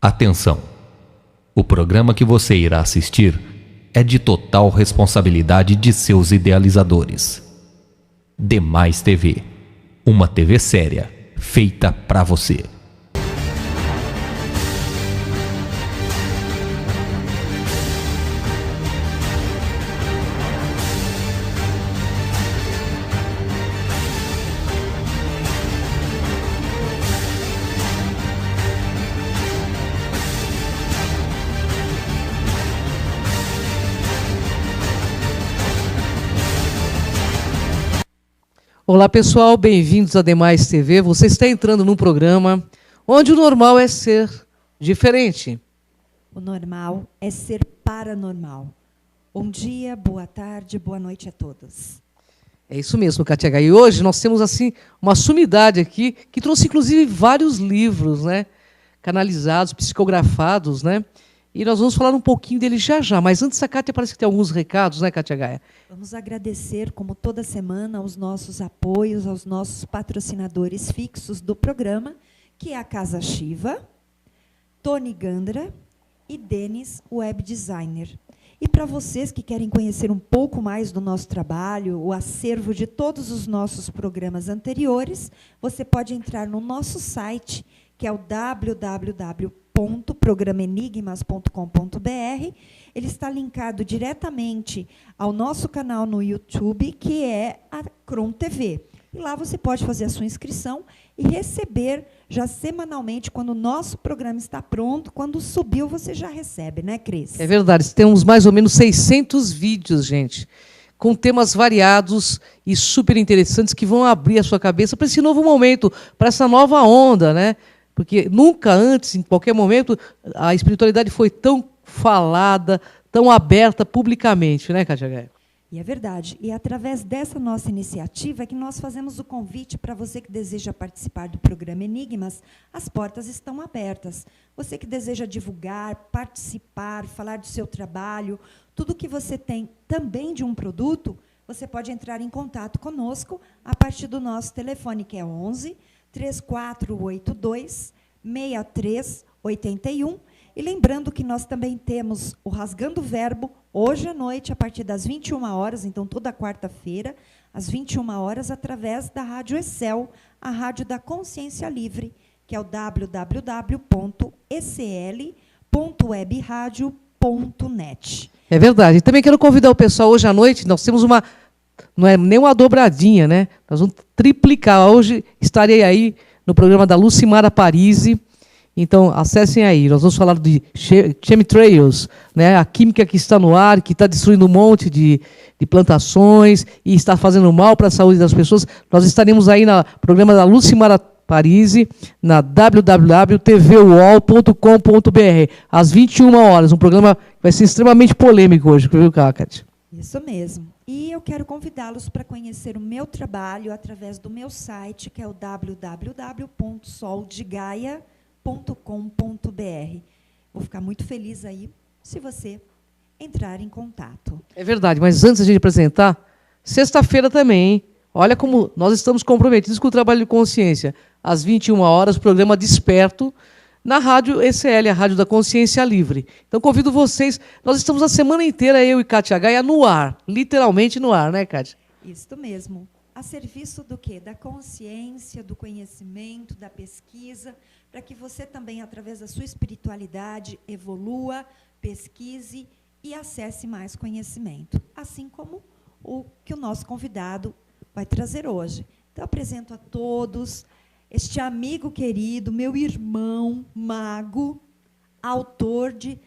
Atenção! O programa que você irá assistir é de total responsabilidade de seus idealizadores. Demais TV, uma TV séria, feita pra você. Olá pessoal, bem-vindos a Demais TV. Você está entrando num programa onde o normal é ser diferente. O normal é ser paranormal. Bom dia, boa tarde, boa noite a todos. É isso mesmo, Katia Gaia. E hoje nós temos assim uma sumidade aqui que trouxe inclusive vários livros, né, canalizados, psicografados, né? E nós vamos falar um pouquinho dele já já. Mas antes, a Kátia parece que tem alguns recados, né, Katia Gaia? Vamos agradecer, como toda semana, aos nossos apoios, aos nossos patrocinadores fixos do programa, que é a Casa Shiva, Tony Gandra e Denis, Web Designer. E para vocês que querem conhecer um pouco mais do nosso trabalho, o acervo de todos os nossos programas anteriores, você pode entrar no nosso site, que é o www.programenigmas.com.br. Ele está linkado diretamente ao nosso canal no YouTube, que é a Cron TV. E lá você pode fazer a sua inscrição e receber já semanalmente, quando o nosso programa está pronto, quando subiu, você já recebe, né, Cris? É verdade, temos mais ou menos 600 vídeos, gente, com temas variados e super interessantes que vão abrir a sua cabeça para esse novo momento, para essa nova onda, né? Porque nunca antes, em qualquer momento, a espiritualidade foi tão falada, tão aberta publicamente, né, Katia Gaia? E é verdade. E através dessa nossa iniciativa é que nós fazemos o convite para você que deseja participar do programa Enigmas. As portas estão abertas. Você que deseja divulgar, participar, falar do seu trabalho, tudo que você tem também de um produto, você pode entrar em contato conosco a partir do nosso telefone, que é 11 3482 6381. E lembrando que nós também temos o Rasgando Verbo, hoje à noite, a partir das 21 horas, então toda quarta-feira, às 21 horas, através da Rádio Excel, a Rádio da Consciência Livre, que é o www.ecl.webradio.net. É verdade. E também quero convidar o pessoal hoje à noite, nós temos uma, não é nem uma dobradinha, né? Nós vamos triplicar. Hoje estarei aí no programa da Lucimara Parisi. Então, acessem aí. Nós vamos falar de chemtrails, né? A química que está no ar, que está destruindo um monte de plantações e está fazendo mal para a saúde das pessoas. Nós estaremos aí no programa da Lucimara Parisi, na www.tvwall.com.br, às 21 horas. Um programa que vai ser extremamente polêmico hoje, viu, Kátia? Isso mesmo. E eu quero convidá-los para conhecer o meu trabalho através do meu site, que é o www.soldegaia.com.br. Vou ficar muito feliz aí se você entrar em contato. É verdade, mas antes de a gente apresentar, sexta-feira também, hein? Olha como nós estamos comprometidos com o trabalho de consciência. Às 21 horas, o programa Desperto, na Rádio ECL, a Rádio da Consciência Livre. Então, convido vocês. Nós estamos a semana inteira, eu e Katia Gaia, no ar. Literalmente no ar, né, Katia? Isso mesmo. A serviço do quê? Da consciência, do conhecimento, da pesquisa, para que você também, através da sua espiritualidade, evolua, pesquise e acesse mais conhecimento. Assim como o que o nosso convidado vai trazer hoje. Então, apresento a todos este amigo querido, meu irmão, mago, autor de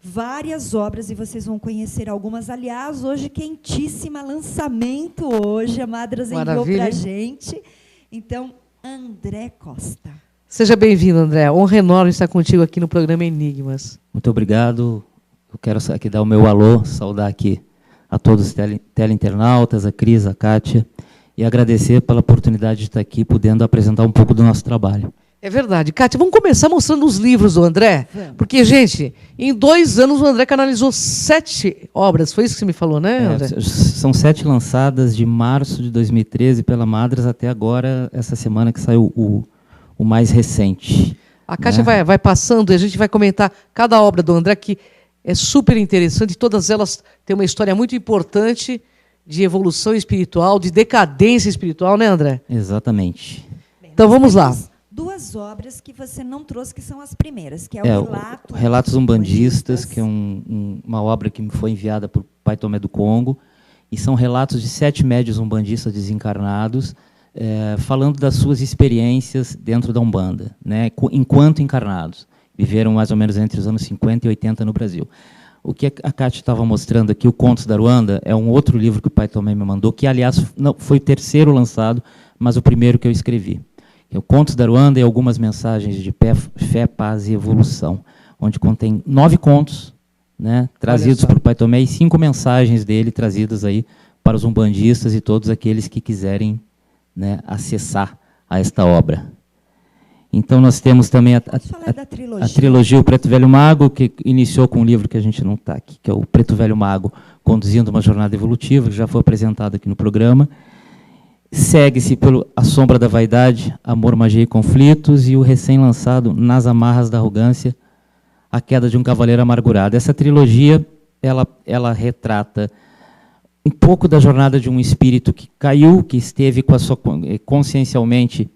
várias obras, e vocês vão conhecer algumas. Aliás, hoje, quentíssima, lançamento hoje, a Madras enviou para a gente. Então, André Costa. Seja bem-vindo, André. Honra enorme estar contigo aqui no programa Enigmas. Muito obrigado. Eu quero aqui dar o meu alô, saudar aqui a todos os teleinternautas, a Cris, a Kátia, e agradecer pela oportunidade de estar aqui, podendo apresentar um pouco do nosso trabalho. É verdade. Kátia, vamos começar mostrando os livros do André? Vamos. Porque, gente, em 2 anos o André canalizou 7 obras. Foi isso que você me falou, né, André? São 7 lançadas de março de 2013 pela Madras até agora, essa semana que saiu o mais recente. A Kátia né? vai passando e a gente vai comentar cada obra do André, que é super interessante. Todas elas têm uma história muito importante de evolução espiritual, de decadência espiritual, né, André? Exatamente. Bem, Então nós vamos lá. temos duas obras que você não trouxe, que são as primeiras, que é o Relatos Umbandistas, que é uma obra que me foi enviada por Pai Tomé do Congo, e são relatos de 7 médiuns umbandistas desencarnados, falando das suas experiências dentro da Umbanda, né, enquanto encarnados. Viveram mais ou menos entre os anos 50 e 80 no Brasil. O que a Kátia estava mostrando aqui, o Contos da Ruanda, é um outro livro que o Pai Tomé me mandou, que, aliás, não, foi o terceiro lançado, mas o primeiro que eu escrevi. O Contos da Ruanda e algumas mensagens de fé, paz e evolução, onde contém 9 contos, né, trazidos pelo Pai Tomé, e 5 mensagens dele trazidas aí para os umbandistas e todos aqueles que quiserem, né, acessar a esta obra. Então nós temos também a trilogia O Preto Velho Mago, que iniciou com um livro que a gente não está aqui, que é o Preto Velho Mago, Conduzindo uma Jornada Evolutiva, que já foi apresentado aqui no programa. Segue-se pelo A Sombra da Vaidade, Amor, Magia e Conflitos, e o recém-lançado Nas Amarras da Arrogância, A Queda de um Cavaleiro Amargurado. Essa trilogia, ela retrata um pouco da jornada de um espírito que caiu, que esteve com a sua, consciencialmente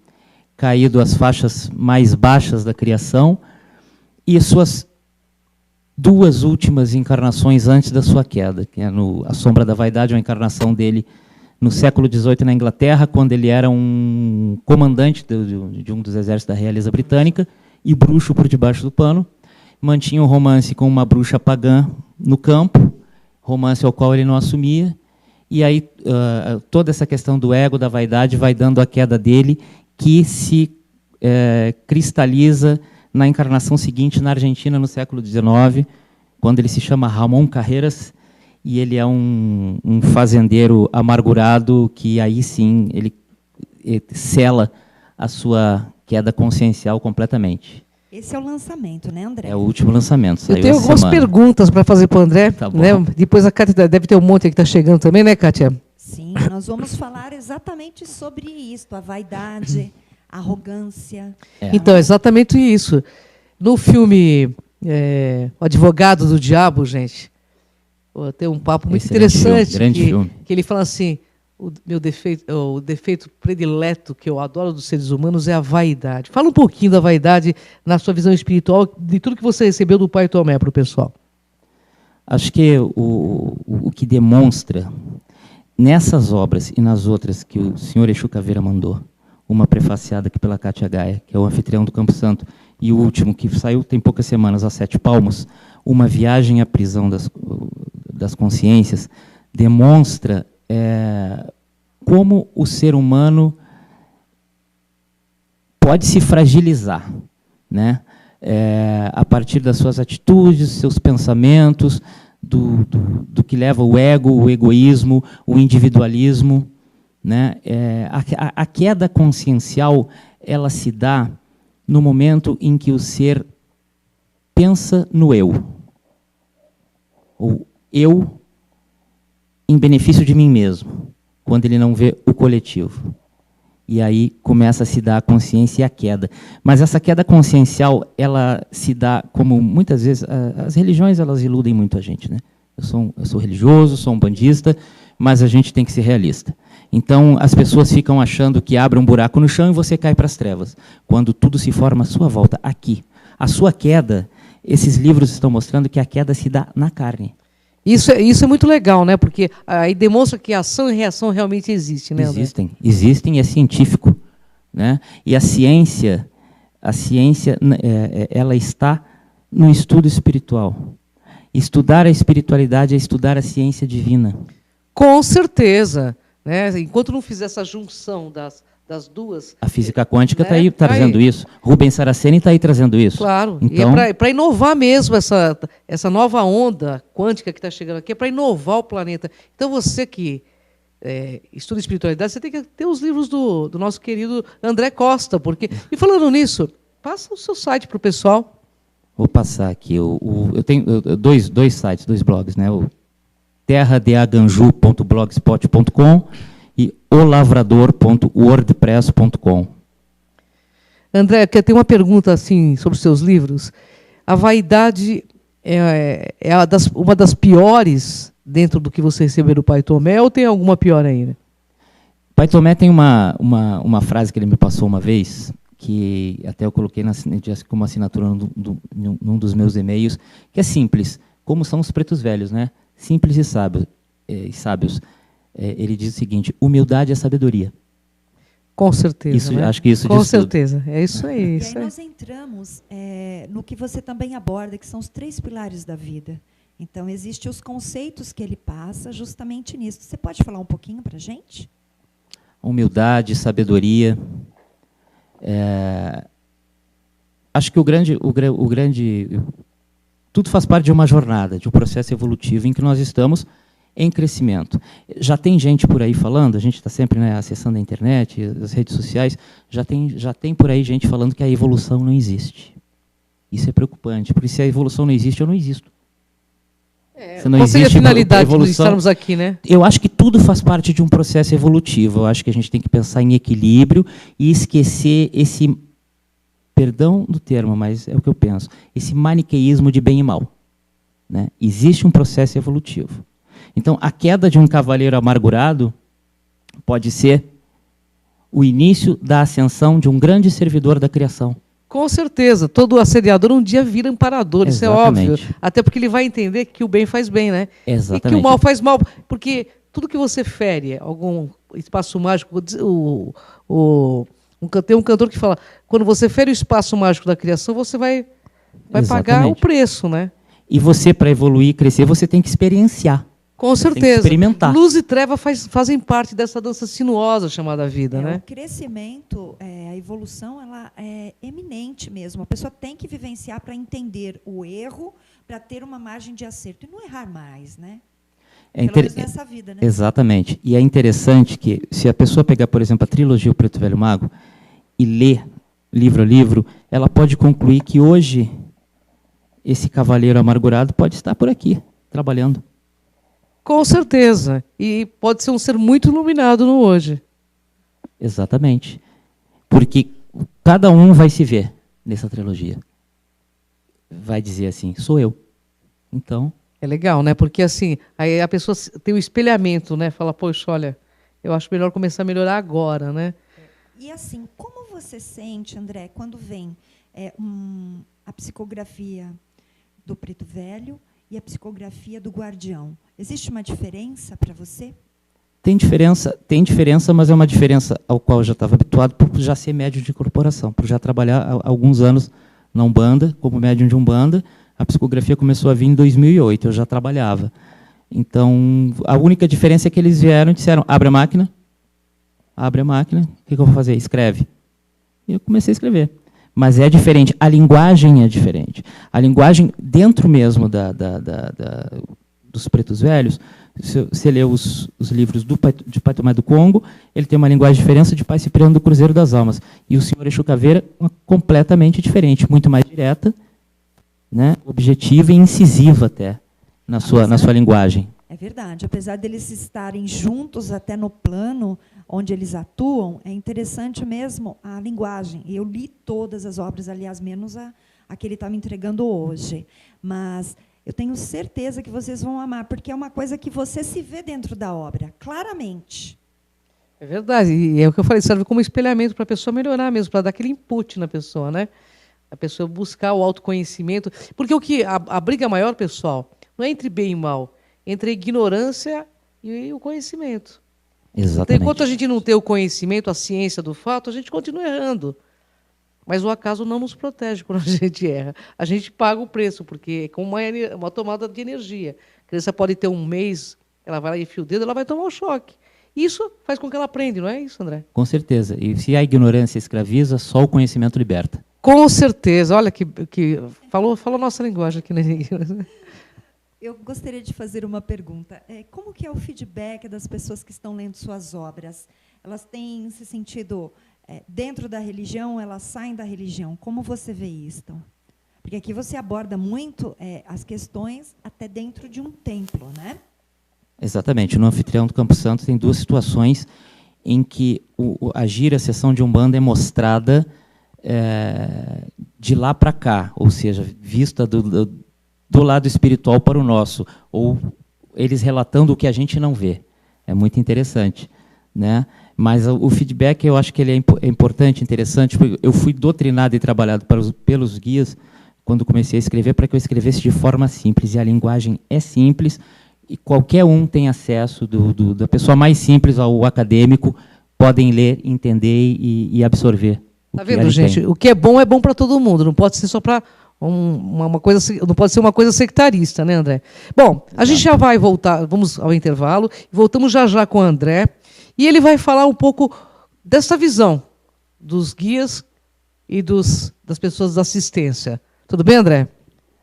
caído às faixas mais baixas da criação, e suas 2 últimas encarnações antes da sua queda, que é A Sombra da Vaidade, uma encarnação dele no século XVIII na Inglaterra, quando ele era um comandante de um dos exércitos da realeza britânica e bruxo por debaixo do pano. Mantinha um romance com uma bruxa pagã no campo, romance ao qual ele não assumia, e aí toda essa questão do ego, da vaidade, vai dando a queda dele, que se cristaliza na encarnação seguinte na Argentina, no século XIX, quando ele se chama Ramon Carreras, e ele é um fazendeiro amargurado que aí sim ele sela a sua queda consciencial completamente. Esse é o lançamento, né, André? É o último lançamento. Eu tenho algumas perguntas para fazer para o André. Tá bom. Né? Depois a Kátia deve ter um monte aí que está chegando também, né, Kátia? Sim, nós vamos falar exatamente sobre isto, a vaidade, a arrogância. Então, exatamente isso. No filme O Advogado do Diabo, gente, tem um papo muito interessante, grande filme. Que ele fala assim, o defeito predileto que eu adoro dos seres humanos é a vaidade. Fala um pouquinho da vaidade na sua visão espiritual, de tudo que você recebeu do Pai Tomé para o pessoal. Acho que o que demonstra, nessas obras e nas outras que o senhor Exu Caveira mandou, uma prefaciada aqui pela Kátia Gaia, que é o anfitrião do Campo Santo, e o último, que saiu tem poucas semanas, a 7 Palmos, Uma Viagem à Prisão das Consciências, demonstra como o ser humano pode se fragilizar, né? A partir das suas atitudes, seus pensamentos, do que leva o ego, o egoísmo, o individualismo, né? A queda consciencial, ela se dá no momento em que o ser pensa no eu, ou eu em benefício de mim mesmo, quando ele não vê o coletivo. E aí começa a se dar a consciência e a queda. Mas essa queda consciencial, ela se dá, como muitas vezes, as religiões elas iludem muito a gente, né? Eu sou religioso, sou umbandista, mas a gente tem que ser realista. Então, as pessoas ficam achando que abre um buraco no chão e você cai para as trevas, quando tudo se forma à sua volta, aqui. A sua queda, esses livros estão mostrando que a queda se dá na carne. Isso é muito legal, né? Porque aí demonstra que ação e reação realmente existem, né, André? Existem, é científico, né? E a ciência ela está no estudo espiritual. Estudar a espiritualidade é estudar a ciência divina. Com certeza, né? Enquanto não fizer essa junção das duas... A física quântica está aí trazendo isso. Rubens Saraceni está aí trazendo isso. Claro, então, e é para inovar mesmo essa nova onda quântica que está chegando aqui, é para inovar o planeta. Então você que estuda espiritualidade, você tem que ter os livros do nosso querido André Costa. E falando nisso, passa o seu site para o pessoal. Vou passar aqui. Eu tenho dois sites, 2 blogs, né? O terradeaganju.blogspot.com e olavrador.wordpress.com. André, que tem uma pergunta assim sobre os seus livros. A vaidade uma das piores dentro do que você recebeu do Pai Tomé, ou tem alguma pior ainda? Pai Tomé tem uma frase que ele me passou uma vez, que até eu coloquei como assinatura num dos meus e-mails, que é simples, como são os pretos velhos, né? Simples e sábios. Ele diz o seguinte: humildade é sabedoria. Com certeza. Isso, né? acho que isso Com diz certeza. É isso aí. E Isso aí aí. nós entramos no que você também aborda, que são os 3 pilares da vida. Então, existem os conceitos que ele passa justamente nisso. Você pode falar um pouquinho para a gente? Humildade, sabedoria. Acho que o grande... Tudo faz parte de uma jornada, de um processo evolutivo em que nós estamos em crescimento. Já tem gente por aí falando, a gente está sempre, né, acessando a internet, as redes sociais, já tem por aí gente falando que a evolução não existe. Isso é preocupante, porque se a evolução não existe, eu não existo. Se não Qual seria a existe finalidade de evolução, estarmos aqui, né? eu acho que tudo faz parte de um processo evolutivo. Eu acho que a gente tem que pensar em equilíbrio e esquecer esse, perdão do termo, mas é o que eu penso, esse maniqueísmo de bem e mal, né? Existe um processo evolutivo. Então, a queda de um cavaleiro amargurado pode ser o início da ascensão de um grande servidor da criação. Com certeza. Todo assediador um dia vira amparador, isso é Exatamente. óbvio. Até porque ele vai entender que o bem faz bem, né? Exatamente. E que o mal faz mal. Porque tudo que você fere, algum espaço mágico... Tem um cantor que fala, quando você fere o espaço mágico da criação, você vai pagar o preço, né? E você, para evoluir e crescer, você tem que experienciar. Com certeza. Tem que experimentar. Luz e treva fazem parte dessa dança sinuosa chamada vida, né? O crescimento, a evolução, ela é eminente mesmo. A pessoa tem que vivenciar para entender o erro, para ter uma margem de acerto e não errar mais, né? Pelo menos nessa vida, né? Exatamente. E é interessante que, se a pessoa pegar, por exemplo, a trilogia O Preto Velho Mago e ler livro a livro, ela pode concluir que hoje esse cavaleiro amargurado pode estar por aqui, trabalhando. Com certeza. E pode ser um ser muito iluminado no hoje. Exatamente. Porque cada um vai se ver nessa trilogia. Vai dizer assim, sou eu. Então... É legal, né? Porque assim, aí a pessoa tem o espelhamento, né? Fala, poxa, olha, eu acho melhor começar a melhorar agora, né? E assim, como você sente, André, quando vem a psicografia do Preto Velho e a psicografia do Guardião? Existe uma diferença para você? Tem diferença, mas é uma diferença ao qual eu já estava habituado por já ser médium de corporação, por já trabalhar há alguns anos na Umbanda, como médium de Umbanda. A psicografia começou a vir em 2008, eu já trabalhava. Então, a única diferença é que eles vieram e disseram, abre a máquina, o que eu vou fazer? Escreve. E eu comecei a escrever. Mas é diferente, a linguagem é diferente. A linguagem, dentro mesmo dos Pretos Velhos, se você lê os livros de Pai Tomé do Congo, ele tem uma linguagem diferente de Pai Cipriano do Cruzeiro das Almas. E o Senhor Exu Caveira, completamente diferente, muito mais direta, né, objetiva e incisiva até na sua linguagem. É verdade. Apesar deles estarem juntos até no plano onde eles atuam, é interessante mesmo a linguagem. Eu li todas as obras, aliás, menos a que ele está me entregando hoje. Mas eu tenho certeza que vocês vão amar, porque é uma coisa que você se vê dentro da obra, claramente. É verdade. E é o que eu falei, serve como espelhamento para a pessoa melhorar mesmo, para dar aquele input na pessoa, né? A pessoa buscar o autoconhecimento. Porque a briga maior, pessoal, não é entre bem e mal, é entre a ignorância e o conhecimento. Exatamente. Então, enquanto a gente não tem o conhecimento, a ciência do fato, a gente continua errando. Mas o acaso não nos protege quando a gente erra. A gente paga o preço, porque é como uma tomada de energia. A criança pode ter um mês, ela vai lá e enfia o dedo, ela vai tomar um choque. Isso faz com que ela aprenda, não é isso, André? Com certeza. E se a ignorância escraviza, só o conhecimento liberta. Com certeza. Olha que falou nossa linguagem aqui, né? Eu gostaria de fazer uma pergunta. Como que é o feedback das pessoas que estão lendo suas obras? Elas têm se sentido dentro da religião, elas saem da religião. Como você vê isso? Porque aqui você aborda muito as questões até dentro de um templo, né? Exatamente. No Anfitrião do Campo Santo tem duas situações em que a sessão de Umbanda é mostrada de lá para cá, ou seja, vista do lado espiritual para o nosso, ou eles relatando o que a gente não vê. É muito interessante, né? Mas o feedback, eu acho que ele é importante, interessante, porque eu fui doutrinado e trabalhado pelos guias quando comecei a escrever, para que eu escrevesse de forma simples, e a linguagem é simples, e qualquer um tem acesso, da pessoa mais simples ao acadêmico, podem ler, entender e absorver. Tá vendo, gente? O que é bom para todo mundo, não pode ser só para uma coisa, não pode ser uma coisa sectarista, né, André? Bom, a gente já vai voltar, vamos ao intervalo, voltamos já com o André, e ele vai falar um pouco dessa visão dos guias e das pessoas da assistência. Tudo bem, André?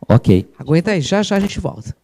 Ok. Aguenta aí, já a gente volta.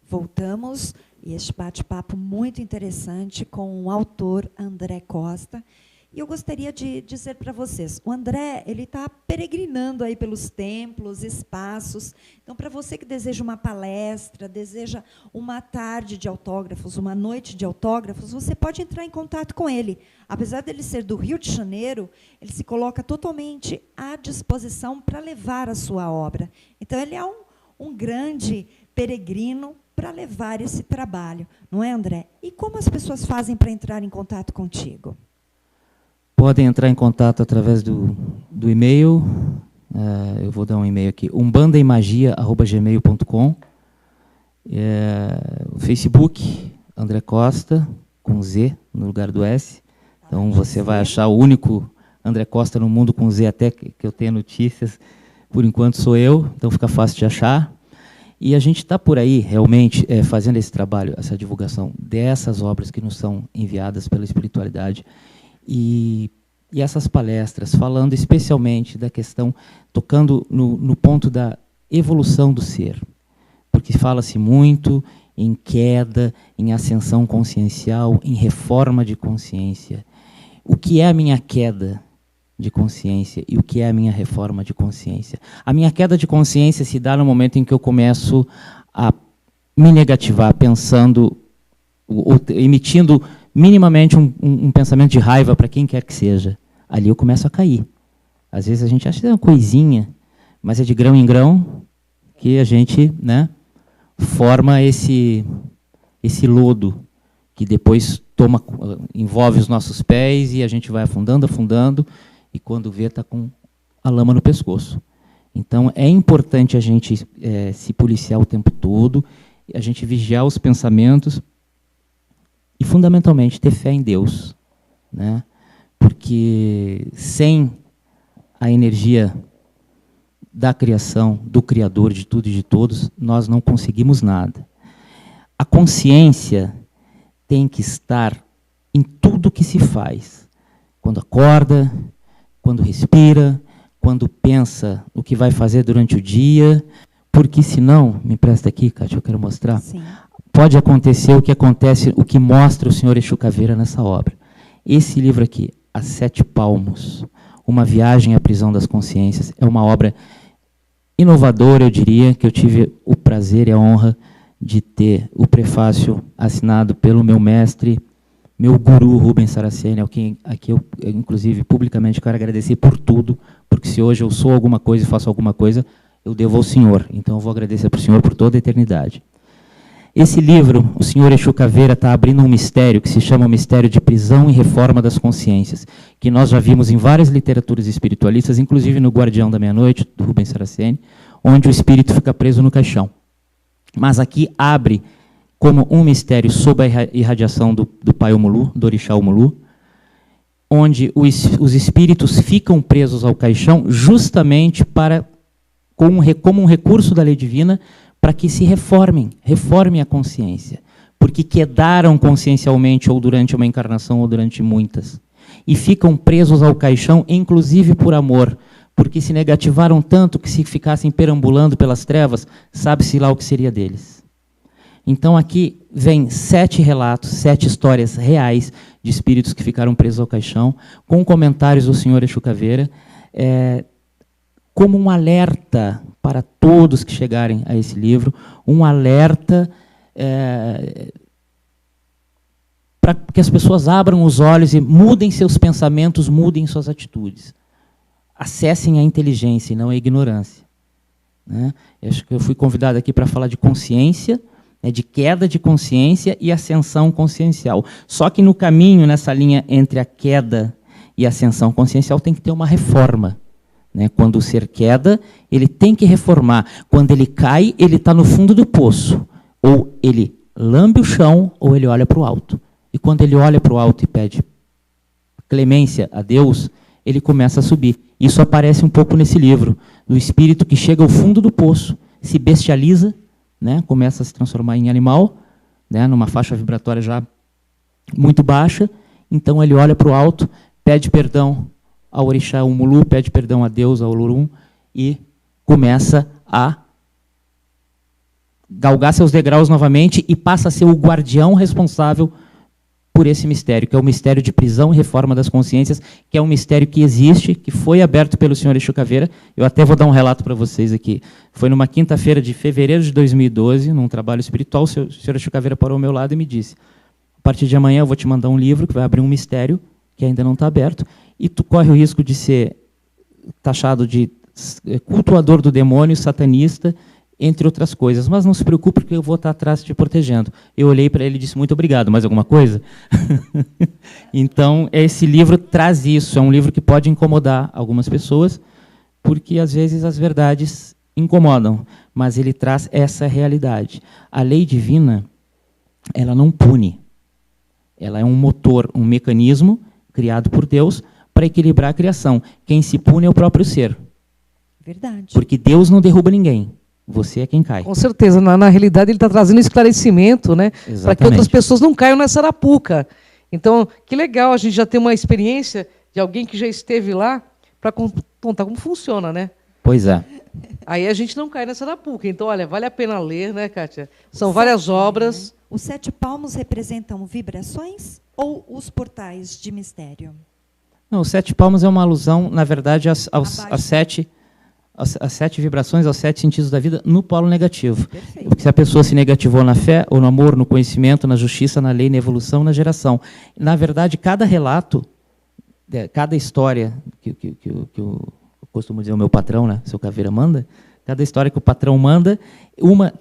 Voltamos, e este bate-papo muito interessante com o autor André Costa. E eu gostaria de dizer para vocês, o André ele está peregrinando aí pelos templos, espaços. Então, para você que deseja uma palestra, deseja uma tarde de autógrafos, uma noite de autógrafos, você pode entrar em contato com ele. Apesar dele ser do Rio de Janeiro, ele se coloca totalmente à disposição para levar a sua obra. Então, ele é um grande peregrino para levar esse trabalho, não é, André? E como as pessoas fazem para entrar em contato contigo? Podem entrar em contato através do e-mail, eu vou dar um e-mail aqui, umbandaemagia@gmail.com, o Facebook, André Costa, com Z no lugar do S, então você vai achar o único André Costa no mundo com Z, até que eu tenha notícias, por enquanto sou eu, então fica fácil de achar. E a gente está por aí, realmente, fazendo esse trabalho, essa divulgação dessas obras que nos são enviadas pela espiritualidade, e essas palestras, falando especialmente da questão, tocando no ponto da evolução do ser, porque fala-se muito em queda, em ascensão consciencial, em reforma de consciência. O que é a minha queda de consciência e o que é a minha reforma de consciência? A minha queda de consciência se dá no momento em que eu começo a me negativar, pensando, ou emitindo minimamente um pensamento de raiva para quem quer que seja. Ali eu começo a cair. Às vezes a gente acha que é uma coisinha, mas é de grão em grão que a gente, né, forma esse lodo que depois envolve os nossos pés e a gente vai afundando, e quando vê, está com a lama no pescoço. Então, é importante a gente se policiar o tempo todo, a gente vigiar os pensamentos e, fundamentalmente, ter fé em Deus, né? Porque sem a energia da criação, do Criador de tudo e de todos, nós não conseguimos nada. A consciência tem que estar em tudo que se faz. Quando acorda, quando respira, quando pensa o que vai fazer durante o dia, porque senão, me empresta aqui, Kátia, eu quero mostrar, Sim. Pode acontecer o que acontece, o que mostra o senhor Exu Caveira nessa obra. Esse livro aqui, As 7 Palmos, Uma Viagem à Prisão das Consciências, é uma obra inovadora, eu diria, que eu tive o prazer e a honra de ter o prefácio assinado pelo meu mestre, meu guru Rubens Saraceni, a quem eu, inclusive, publicamente quero agradecer por tudo, porque se hoje eu sou alguma coisa e faço alguma coisa, eu devo ao senhor. Então, eu vou agradecer para o senhor por toda a eternidade. Esse livro, o senhor Exu Caveira está abrindo um mistério que se chama o mistério de prisão e reforma das consciências, que nós já vimos em várias literaturas espiritualistas, inclusive no Guardião da Meia-Noite, do Rubens Saraceni, onde o espírito fica preso no caixão. Mas aqui abre como um mistério sob a irradiação do Pai Omulu, do Orixá Omulu, onde os espíritos ficam presos ao caixão justamente como um recurso da lei divina para que se reformem a consciência, porque quedaram consciencialmente ou durante uma encarnação ou durante muitas, e ficam presos ao caixão, inclusive por amor, porque se negativaram tanto que se ficassem perambulando pelas trevas, sabe-se lá o que seria deles. Então aqui vem 7 relatos, 7 histórias reais de espíritos que ficaram presos ao caixão, com comentários do senhor Exu Caveira, como um alerta para todos que chegarem a esse livro, um alerta para que as pessoas abram os olhos e mudem seus pensamentos, mudem suas atitudes. Acessem a inteligência e não a ignorância. Né? Acho que eu fui convidado aqui para falar de consciência, de queda de consciência e ascensão consciencial. Só que no caminho, nessa linha entre a queda e a ascensão consciencial, tem que ter uma reforma. Quando o ser queda, ele tem que reformar. Quando ele cai, ele está no fundo do poço. Ou ele lambe o chão, ou ele olha para o alto. E quando ele olha para o alto e pede clemência a Deus, ele começa a subir. Isso aparece um pouco nesse livro, do espírito que chega ao fundo do poço, se bestializa, começa a se transformar em animal, numa faixa vibratória já muito baixa. Então ele olha para o alto, pede perdão ao Orixá Omulu, pede perdão a Deus, ao Olorum, e começa a galgar seus degraus novamente e passa a ser o guardião responsável por esse mistério, que é o mistério de prisão e reforma das consciências, que é um mistério que existe, que foi aberto pelo senhor Exu Caveira. Eu até vou dar um relato para vocês aqui. Foi numa quinta-feira de fevereiro de 2012, num trabalho espiritual, o senhor Exu Caveira parou ao meu lado e me disse: a partir de amanhã eu vou te mandar um livro que vai abrir um mistério que ainda não está aberto, e tu corre o risco de ser taxado de cultuador do demônio, satanista, entre outras coisas. Mas não se preocupe, porque eu vou estar atrás te protegendo. Eu olhei para ele e disse: muito obrigado. Mais alguma coisa? Então, esse livro traz isso. É um livro que pode incomodar algumas pessoas, porque, às vezes, as verdades incomodam. Mas ele traz essa realidade. A lei divina, ela não pune. Ela é um motor, um mecanismo criado por Deus para equilibrar a criação. Quem se pune é o próprio ser. Verdade. Porque Deus não derruba ninguém. Você é quem cai. Com certeza. Na realidade, ele está trazendo esclarecimento, para que outras pessoas não caiam nessa arapuca. Então, que legal a gente já ter uma experiência de alguém que já esteve lá para contar como funciona, Pois é. Aí a gente não cai nessa arapuca. Então, olha, vale a pena ler, Kátia? São várias obras. Os 7 palmos representam vibrações ou os portais de mistério? Não, os 7 palmos é uma alusão, na verdade, às 7 vibrações, aos 7 sentidos da vida no polo negativo. Perfeito. Porque se a pessoa se negativou na fé, ou no amor, no conhecimento, na justiça, na lei, na evolução, na geração. Na verdade, cada relato, cada história que eu costumo dizer o meu patrão, seu Caveira, manda, cada história que o patrão manda,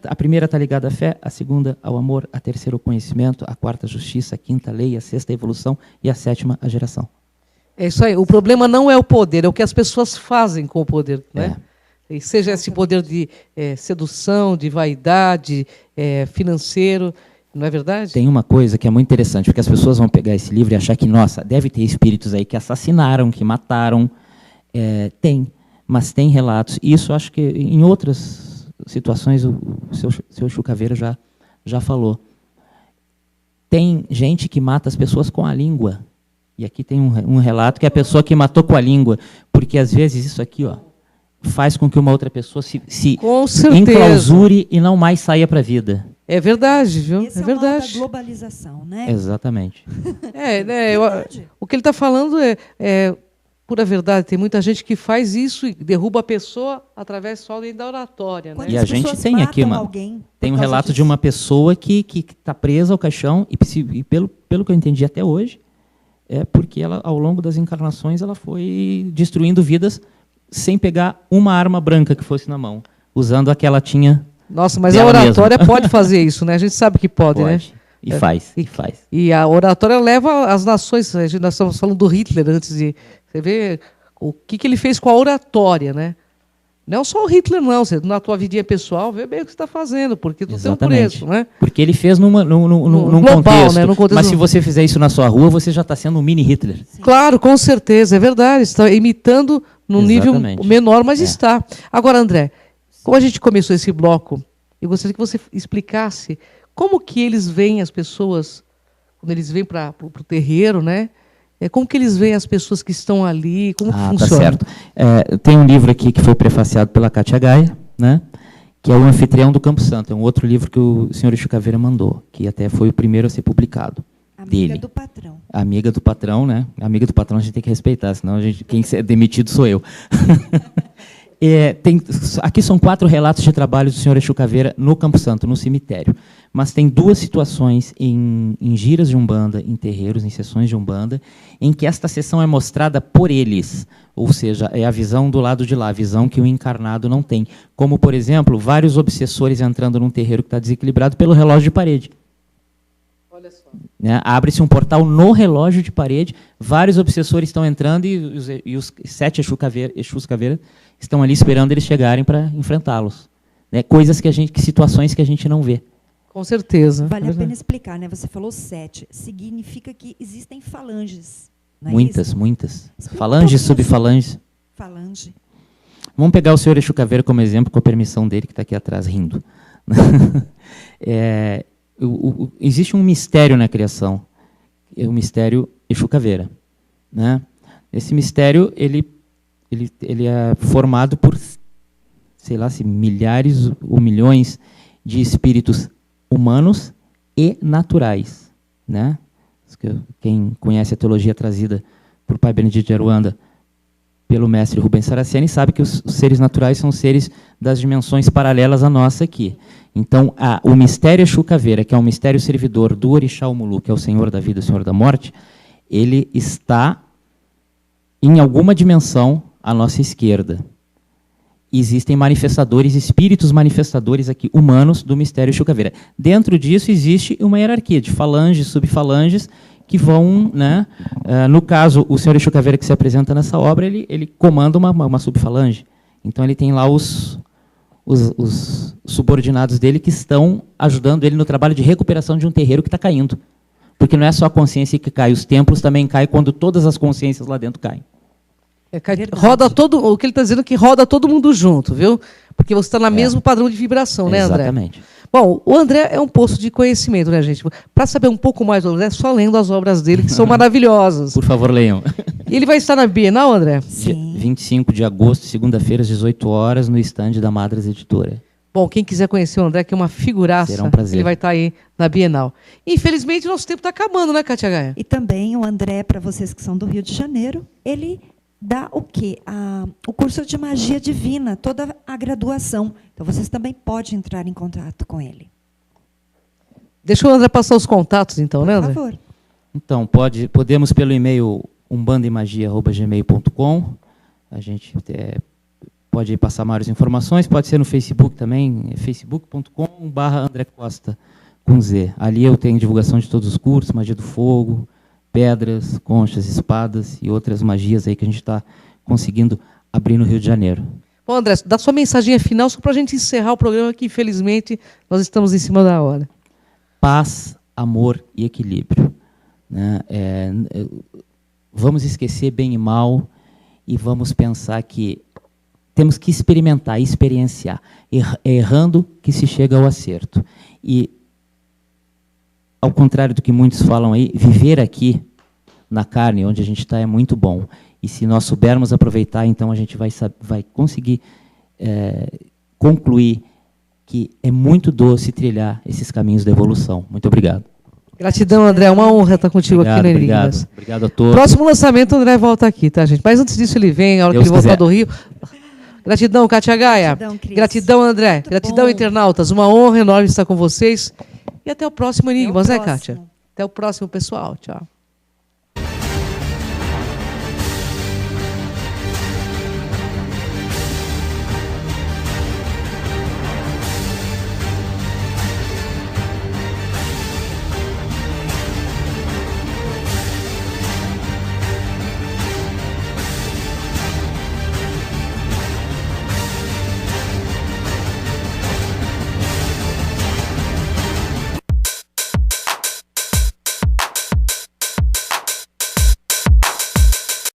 a primeira está ligada à fé, a segunda ao amor, a terceira ao conhecimento, a quarta à justiça, a quinta à lei, a sexta à evolução e a sétima à geração. É isso aí. O problema não é o poder, é o que as pessoas fazem com o poder. E seja esse poder de sedução, de vaidade, financeiro, não é verdade? Tem uma coisa que é muito interessante, porque as pessoas vão pegar esse livro e achar que, nossa, deve ter espíritos aí que assassinaram, que mataram. Tem, mas tem relatos. E isso acho que em outras situações o seu Exu Caveira já falou. Tem gente que mata as pessoas com a língua. E aqui tem um relato que é a pessoa que matou com a língua, porque às vezes isso aqui faz com que uma outra pessoa se enclausure e não mais saia para a vida. É verdade, viu? Esse é verdade. Da globalização, Exatamente. O que ele está falando é pura verdade. Tem muita gente que faz isso e derruba a pessoa através só da oratória. E a gente tem aqui tem um relato de uma pessoa que está presa ao caixão e pelo que eu entendi até hoje, porque ela, ao longo das encarnações, ela foi destruindo vidas sem pegar uma arma branca que fosse na mão, usando a que ela tinha Nossa, mas dela a oratória mesma. pode fazer isso, né? A gente sabe que pode, né? E faz, e faz. E a oratória leva as nações. Nós estamos falando do Hitler antes de. Você vê o que ele fez com a oratória, né? Não só o Hitler, não. Você, na tua vidinha pessoal, vê bem o que você está fazendo, porque tu tem um preço, né? Porque ele fez num global, contexto. né? Num contexto. Mas se você fizer isso na sua rua, você já está sendo um mini Hitler. Sim. Claro, com certeza, é verdade. Está imitando num nível menor, mas está. Agora, André, como a gente começou esse bloco, eu gostaria que você explicasse como que eles veem as pessoas, quando eles vêm para o terreiro, né? Como que eles veem as pessoas que estão ali, como que funciona? Tá certo. Tem um livro aqui que foi prefaciado pela Kátia Gaia, né? Que é o Anfitrião do Campo Santo. É um outro livro que o senhor Exu Caveira mandou, que até foi o primeiro a ser publicado. Amiga do patrão. Amiga do patrão, né? Amiga do patrão a gente tem que respeitar, senão quem é demitido sou eu. Aqui são 4 relatos de trabalho do senhor Exu Caveira no Campo Santo, no cemitério. Mas tem 2 situações em giras de Umbanda, em terreiros, em sessões de Umbanda, em que esta sessão é mostrada por eles. Ou seja, é a visão do lado de lá, a visão que o encarnado não tem. Como, por exemplo, vários obsessores entrando num terreiro que está desequilibrado pelo relógio de parede. Olha só. Né? Abre-se um portal no relógio de parede, vários obsessores estão entrando e os 7 Exus Caveira estão ali esperando eles chegarem para enfrentá-los. Né? Situações que a gente não vê. Com certeza. Vale a pena explicar, né? Você falou 7. Significa que existem falanges. Não é Muitas, isso? muitas. Explica Falanges, um pouquinho subfalanges. Falange. Vamos pegar o senhor Exu Caveira como exemplo, com a permissão dele, que está aqui atrás rindo. Existe um mistério na criação. É o mistério Exu Caveira. Né? Esse mistério ele é formado por, sei lá, se milhares ou milhões de espíritos humanos e naturais. Né? Quem conhece a teologia trazida por Pai Benedito de Aruanda pelo mestre Rubens Saraceni sabe que os seres naturais são seres das dimensões paralelas à nossa aqui. Então, o mistério Exu Caveira, que é um mistério servidor do Orixá Omulu, que é o Senhor da vida, o Senhor da morte, ele está em alguma dimensão à nossa esquerda. Existem manifestadores, espíritos manifestadores aqui, humanos, do mistério Exu Caveira. Dentro disso existe uma hierarquia de falanges, subfalanges, que vão, né, no caso, o senhor Exu Caveira que se apresenta nessa obra, ele comanda uma subfalange. Então ele tem lá os subordinados dele que estão ajudando ele no trabalho de recuperação de um terreiro que está caindo. Porque não é só a consciência que cai, os templos também caem quando todas as consciências lá dentro caem. Roda o que ele está dizendo é que roda todo mundo junto, viu? Porque você está no mesmo padrão de vibração, né, André? Exatamente. Bom, o André é um poço de conhecimento, né, gente? Para saber um pouco mais do André, só lendo as obras dele, que são maravilhosas. Por favor, leiam. E ele vai estar na Bienal, André? Sim. 25 de agosto, segunda-feira, às 18 horas, no estande da Madras Editora. Bom, quem quiser conhecer o André, que é uma figuraça, será um prazer. ele vai estar aí na Bienal. Infelizmente, nosso tempo está acabando, né, Kátia Gaia? E também o André, para vocês que são do Rio de Janeiro, ele dá o quê? O curso de magia divina, toda a graduação. Então, vocês também podem entrar em contato com ele. Deixa o André passar os contatos, então, né, André? Por favor. Então, podemos pelo e-mail umbandemagia@gmail.com. A gente pode passar maiores informações, pode ser no Facebook também, facebook.com/André Costa, com Z. Ali eu tenho divulgação de todos os cursos, magia do fogo, pedras, conchas, espadas e outras magias aí que a gente está conseguindo abrir no Rio de Janeiro. Bom, André, dá sua mensaginha final só para a gente encerrar o programa, que infelizmente nós estamos em cima da hora. Paz, amor e equilíbrio. Né? Vamos esquecer bem e mal e vamos pensar que temos que experimentar, experienciar. É errando que se chega ao acerto. E, ao contrário do que muitos falam aí, viver aqui, na carne, onde a gente está, é muito bom. E se nós soubermos aproveitar, então a gente vai conseguir concluir que é muito doce trilhar esses caminhos da evolução. Muito obrigado. Gratidão, André. É uma honra estar contigo aqui no Enigmas. Obrigado a todos. Próximo lançamento, o André volta aqui, tá, gente? Mas antes disso, ele vem, a hora Deus que ele voltar quiser. do Rio. Gratidão, Kátia Gaia. Gratidão, Cris. Gratidão, André. Muito Gratidão, bom. internautas. Uma honra enorme estar com vocês. E até o próximo Enigmas, né, próximo. Kátia? Até o próximo, pessoal. Tchau.